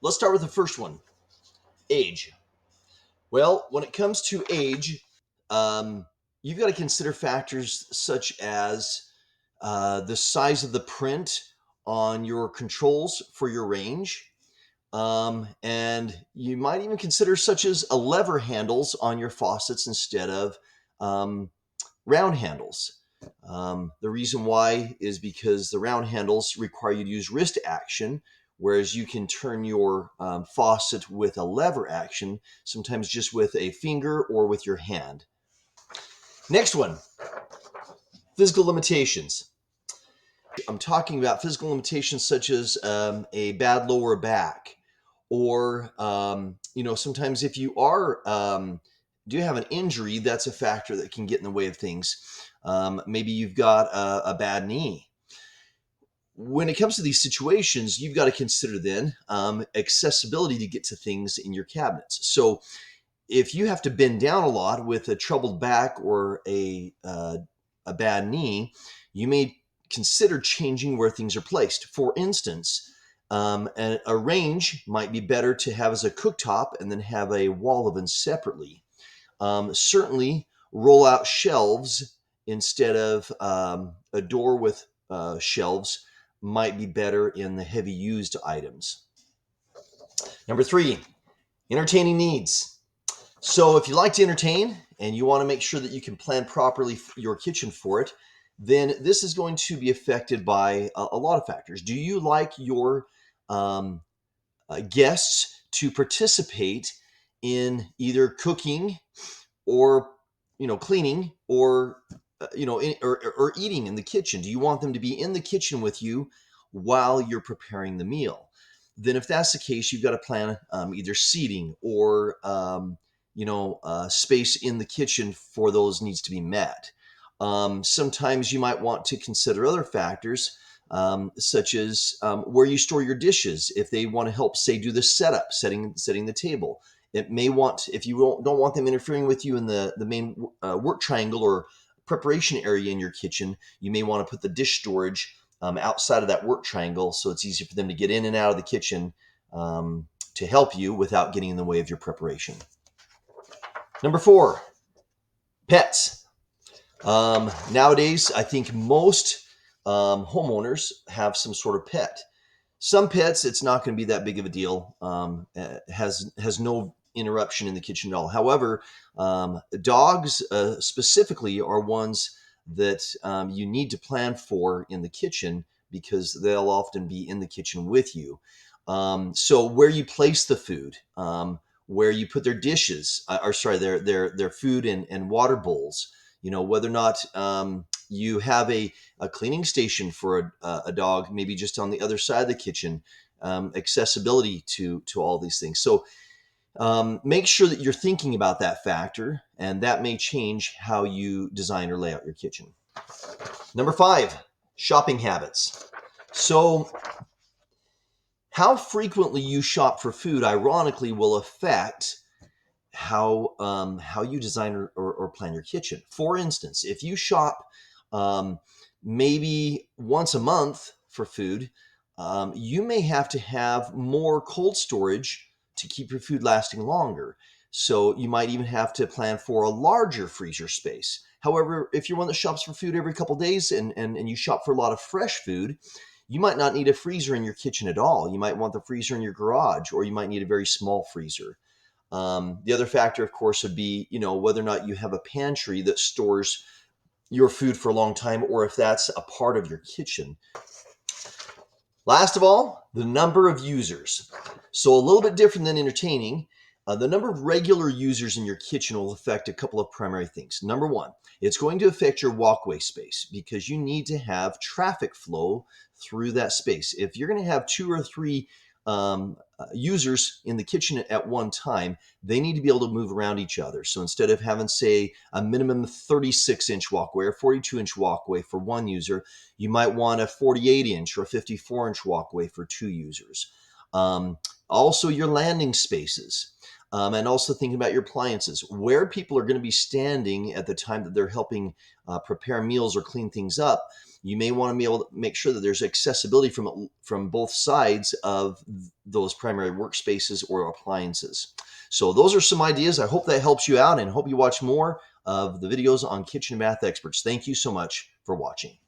Let's start with the first one, age. Well, when it comes to age, um, you've got to consider factors such as the size of the print on your controls for your range. And you might even consider such as a lever handles on your faucets instead of um, round handles. The reason why is because the round handles require you to use wrist action, whereas you can turn your faucet with a lever action, sometimes just with a finger or with your hand. Next one, physical limitations. I'm talking about physical limitations such as a bad lower back, or sometimes if you are do you have an injury, that's a factor that can get in the way of things. Maybe you've got a bad knee. When it comes to these situations, you've got to consider then accessibility to get to things in your cabinets. So if you have to bend down a lot with a troubled back or a bad knee, you may consider changing where things are placed. For instance, a range might be better to have as a cooktop and then have a wall oven separately. Certainly, roll out shelves instead of a door with shelves might be better in the heavy used items. Number three, entertaining needs. So if you like to entertain and you want to make sure that you can plan properly your kitchen for it, then this is going to be affected by a lot of factors. Do you like your um, guests to participate in either cooking or cleaning or or eating in the kitchen? Do you want them to be in the kitchen with you while you're preparing the meal? Then if that's the case, you've got to plan either seating or space in the kitchen for those needs to be met. Sometimes you might want to consider other factors, such as where you store your dishes. If they want to help, say, do the setup, setting the table, it may want, if you don't want them interfering with you in the main work triangle or preparation area in your kitchen, you may want to put the dish storage outside of that work triangle so it's easy for them to get in and out of the kitchen to help you without getting in the way of your preparation. Number four, pets. Nowadays, I think most homeowners have some sort of pet. Some pets, it's not going to be that big of a deal. Has no interruption in the kitchen at all. However, dogs specifically are ones that you need to plan for in the kitchen because they'll often be in the kitchen with you. So where you place the food, where you put their dishes, or sorry, their food and water bowls. Whether or not you have a cleaning station for a dog, maybe just on the other side of the kitchen, accessibility to all these things. So make sure that you're thinking about that factor, and that may change how you design or lay out your kitchen. Number five, shopping habits. So how frequently you shop for food, ironically, will affect how you design or plan your kitchen. For instance, if you shop um, maybe once a month for food, you may have to have more cold storage to keep your food lasting longer. So you might even have to plan for a larger freezer space. However, if you're one that shops for food every couple of days and you shop for a lot of fresh food, you might not need a freezer in your kitchen at all. You might want the freezer in your garage, or you might need a very small freezer. The other factor, of course, would be, whether or not you have a pantry that stores your food for a long time, or if that's a part of your kitchen. Last of all, the number of users. So a little bit different than entertaining. The number of regular users in your kitchen will affect a couple of primary things. Number one, it's going to affect your walkway space because you need to have traffic flow through that space. If you're going to have two or three users in the kitchen at one time, they need to be able to move around each other. So instead of having, say, a minimum 36-inch walkway or 42-inch walkway for one user, you might want a 48-inch or a 54-inch walkway for two users. Also, your landing spaces. And also thinking about your appliances, where people are going to be standing at the time that they're helping prepare meals or clean things up. You may want to be able to make sure that there's accessibility from both sides of those primary workspaces or appliances. So those are some ideas. I hope that helps you out, and hope you watch more of the videos on Kitchen Math Experts. Thank you so much for watching.